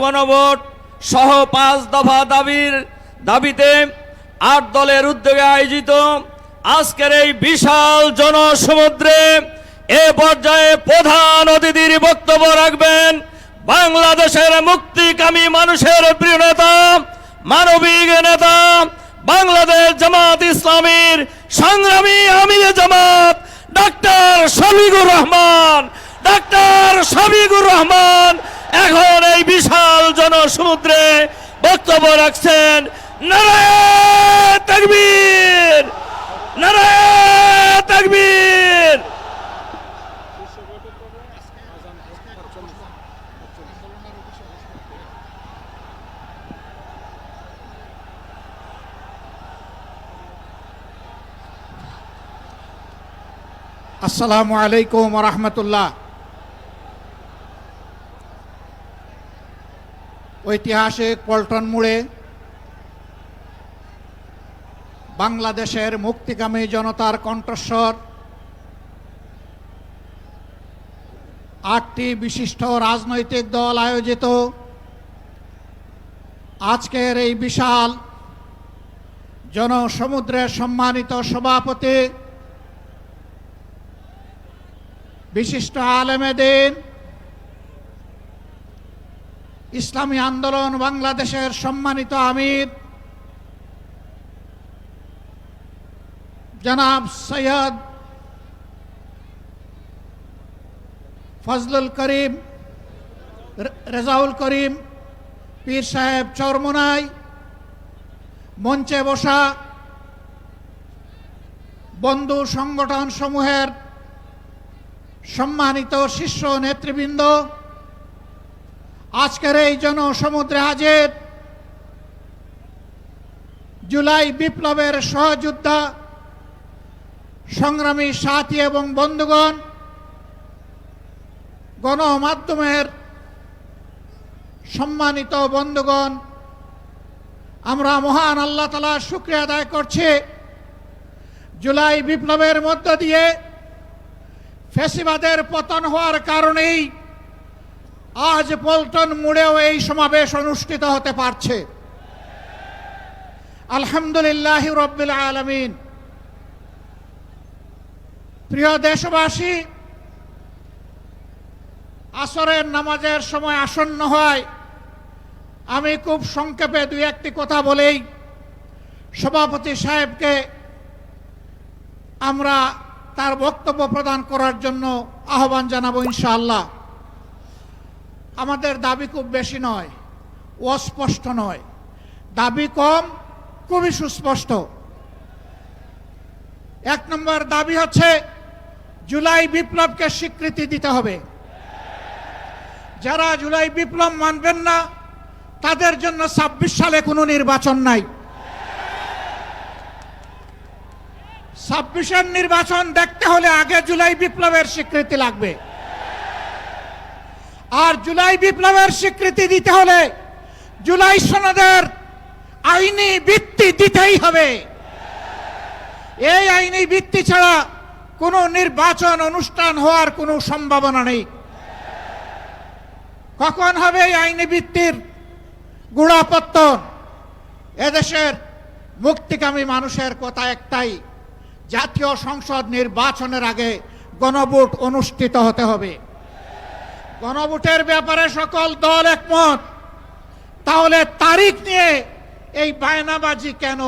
গণভোট সহ 5 দফা দাবিতে 8 দলের উদ্যোগে আয়োজিত আজকের এই বিশাল জনসমুদ্রে এ পর্যায়ে প্রধান অতিথির বক্তব্য রাখবেন বাংলাদেশের মুক্তিকামী মানুষের প্রিয় নেতা, মানবিক নেতা, বাংলাদেশ জামাত ইসলামীর সংগ্রামী আমিরে জামাত ডাক্তার শফিকুর রহমান। এখন এই বিশাল জনসমুদ্রে বক্তব্য রাখছেন। নারায়ে তাকবীর, নারায়ে তাকবীর। আসসালামু আলাইকুম ওয়া রাহমাতুল্লাহ। ঐতিহাসিক পল্টন মোড়ে বাংলাদেশের মুক্তিকামী জনতার কণ্ঠস্বর 8টি বিশিষ্ট রাজনৈতিক দল আয়োজিত আজকের এই বিশাল জনসমুদ্রের সম্মানিত সভাপতি, বিশিষ্ট আলেমে দ্বীন, ইসলামী আন্দোলন বাংলাদেশের সম্মানিত আমির জনাব সৈয়দ ফজলুল করিম রেজাউল করিম পীর সাহেব চরমোনাই, মঞ্চে বসা বন্ধু সংগঠন সমূহের সম্মানিত শীর্ষ নেতৃবৃন্দ, আজকের এই জনসমুদ্রে হাজির জুলাই বিপ্লবের সহযোদ্ধা সংগ্রামী সাথী এবং বন্ধুগণ, গণমাধ্যমের সম্মানিত বন্ধুগণ, আমরা মহান আল্লাহ তাআলার শুকরিয়া আদায় করছি। জুলাই বিপ্লবের মধ্য দিয়ে ফ্যাসিবাদের পতন হওয়ার কারণেই আজ পল্টন মোড়েও এই সমাবেশ অনুষ্ঠিত হতে পারছে। আলহামদুলিল্লাহ রাব্বিল আলামিন। প্রিয় দেশবাসী, আসরের নামাজের সময় আসন্ন হয়, আমি খুব সংক্ষেপে 2-1টি কথা বলেই সভাপতি সাহেবকে আমরা তার বক্তব্য প্রদান করার জন্য আহ্বান জানাবো ইনশাআল্লাহ। আমাদের দাবি খুব বেশি নয়, অস্পষ্ট নয়, দাবি কম, খুবই সুস্পষ্ট। 1 নম্বর দাবি হচ্ছে জুলাই বিপ্লবকে স্বীকৃতি দিতে হবে। যারা জুলাই বিপ্লব মানবেন না তাদের জন্য 26 সালে কোনো নির্বাচন নাই। 26-এর নির্বাচন দেখতে হলে আগে জুলাই বিপ্লবের স্বীকৃতি লাগবে। আর জুলাই বিপ্লবের স্বীকৃতি দিতে হলে জুলাই সনদের আইনি ভিত্তি দিতেই হবে। এই আইনি ভিত্তি ছাড়া কোনো নির্বাচন অনুষ্ঠান হওয়ার কোনো সম্ভাবনা নেই। কখন হবে এই আইনি ভিত্তির গোড়াপত্তন? এদেশের মুক্তিকামী মানুষের কথা একটাই, জাতীয় সংসদ নির্বাচনের আগে গণভোট অনুষ্ঠিত হতে হবে। গণভোটের ব্যাপারে সকল দল একমত, তাহলে তারিখ নিয়ে এই বায়নাবাজি কেন?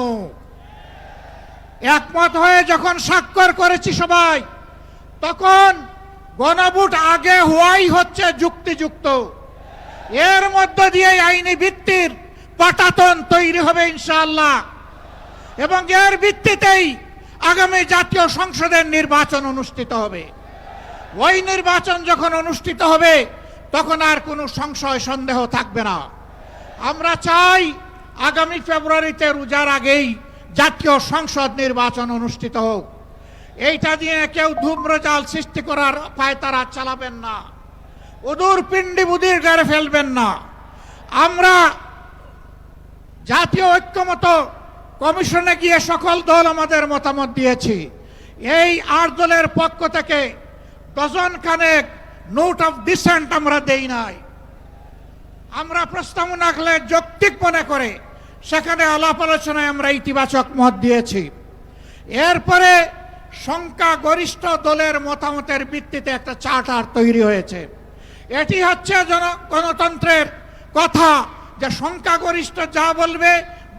একমত হয়ে যখন স্বাক্ষর করেছি সবাই, তখন গণভোট আগে হওয়াই হচ্ছে যুক্তিযুক্ত। এর মধ্য দিয়ে আইনি ভিত্তির পাটাতন তৈরি হবে ইনশাআল্লাহ, এবং এর ভিত্তিতেই আগামী জাতীয় সংসদের নির্বাচন অনুষ্ঠিত হবে। ওই নির্বাচন যখন অনুষ্ঠিত হবে তখন আর কোনো সংশয় সন্দেহ থাকবে না। আমরা চাই আগামী ফেব্রুয়ারিতে রোজার আগেই জাতীয় সংসদ নির্বাচন অনুষ্ঠিত হোক। এইটা দিয়ে কেউ ধূম্রজাল সৃষ্টি করার পায়তারা চালাবেন না, উদূর পিণ্ডি বুদির গাড়ে ফেলবেন না। আমরা জাতীয় ঐক্যমত কমিশনে গিয়ে সকল দল আমাদের মতামত দিয়েছি। এই 8 দলের পক্ষ থেকে ডজন খানেক নোট অফ ডিসেন্ট আমরা দেই নাই। আমরা প্রস্তাবনা রাখলে যৌক্তিক মনে করে সেখানে আলাপ আলোচনায় আমরা ইতিবাচক মত দিয়েছি। এরপরে সংখ্যাগরিষ্ঠ দলের মতামতের ভিত্তিতে একটা চার্টার তৈরি হয়েছে। এটি হচ্ছে গণতন্ত্রের কথা, যে সংখ্যাগরিষ্ঠ যা বলবে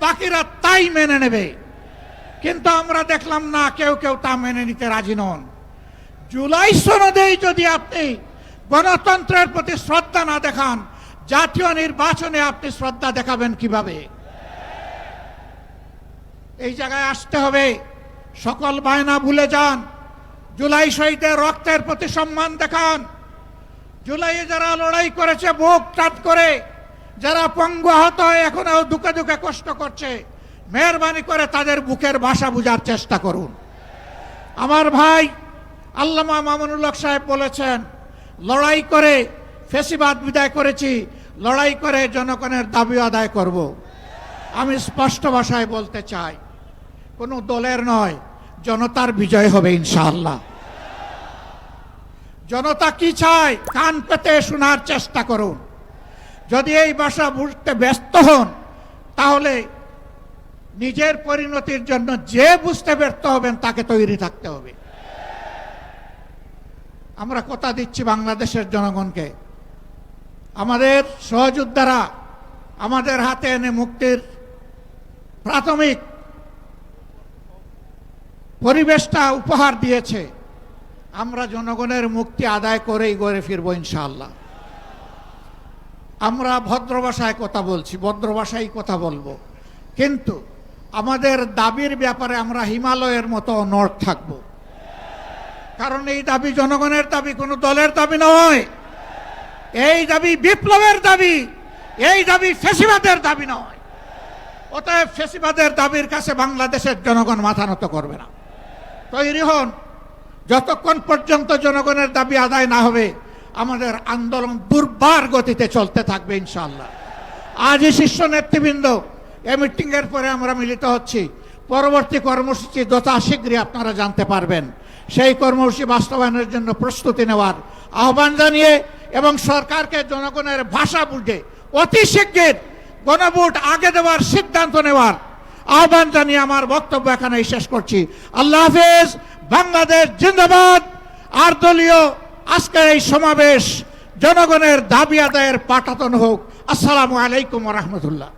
বাকিরা তাই মেনে নেবে। কিন্তু আমরা দেখলাম না, কেউ কেউ তা মেনে নিতে রাজি নন। জুলাই সনদেই যদি আপনি গণতন্ত্রের প্রতি শ্রদ্ধা না দেখান, জাতীয় নির্বাচনে আপনি শ্রদ্ধা দেখাবেন কিভাবে? এই জায়গায় আসতে হবে। সকল বায়না ভুলে যান। জুলাই শহীদের রক্তের প্রতি সম্মান দেখান। জুলাইয়ে যারা লড়াই করেছে বুক টান করে, যারা পঙ্গু আহত হয়ে এখনো দুঃখে দুঃখে কষ্ট করছে, মেহরবানি করে তাদের বুকের ভাষা বোঝার চেষ্টা করুন। আমার ভাই আল্লামা মামুনুল হক সাহেব বলেছেন, লড়াই করে ফ্যাসিবাদ বিদায় করেছি, লড়াই করে জনগণের দাবি আদায় করব। আমি স্পষ্ট ভাষায় বলতে চাই, কোনো দলের নয়, জনতার বিজয় হবে ইনশাআল্লাহ। জনতা কি চায় কান পেতে শোনার চেষ্টা করুন। যদি এই ভাষা বুঝতে ব্যস্ত হন, তাহলে নিজের পরিণতির জন্য যে বুঝতে ব্যর্থ হবেন তাকে তৈরি থাকতে হবে। আমরা কথা দিচ্ছি বাংলাদেশের জনগণকে, আমাদের সহযোদ্ধারা আমাদের হাতে এনে মুক্তির প্রাথমিক পরিবেশটা উপহার দিয়েছে। আমরা জনগণের মুক্তি আদায় করেই গড়ে ফিরবো ইনশাআল্লাহ। আমরা ভদ্র ভাষায় কথা বলছি, ভদ্র ভাষায় কথা বলবো, কিন্তু আমাদের দাবির ব্যাপারে আমরা হিমালয়ের মতো অনড় থাকব। কারণ এই দাবি জনগণের দাবি, কোনো দলের দাবি নয়। এই দাবি বিপ্লবের দাবি, এই দাবি ফ্যাসিবাদের দাবি নয়। অতএব ফ্যাসিবাদের দাবির কাছে বাংলাদেশের জনগণ মাথা নত করবে না। তৈরি হন। যতক্ষণ পর্যন্ত জনগণের দাবি আদায় না হবে, আমাদের আন্দোলন দুর্বার গতিতে চলতে থাকবে ইনশাআল্লাহ। আজই শীর্ষ নেতৃবৃন্দ এই মিটিং এর পরে আমরা মিলিত হচ্ছি। পরবর্তী কর্মসূচি যথাশীঘ্রই আপনারা জানতে পারবেন। সেই কর্মসূচি বাস্তবায়নের জন্য প্রস্তুতি নেওয়ার আহ্বান জানিয়ে এবং সরকারকে জনগণের ভাষা বুঝে অতি শীঘ্র গণভোট আগে দেওয়ার সিদ্ধান্ত নেওয়ার আহ্বান জানিয়ে আমার বক্তব্য এখানেই শেষ করছি। আল্লাহ হাফেজ। বাংলাদেশ জিন্দাবাদ। আর দলীয় আজকের এই সমাবেশ জনগণের দাবি আদায়ের পাঠাতন হোক। আসসালামু আলাইকুম ওয়া রাহমাতুল্লাহ।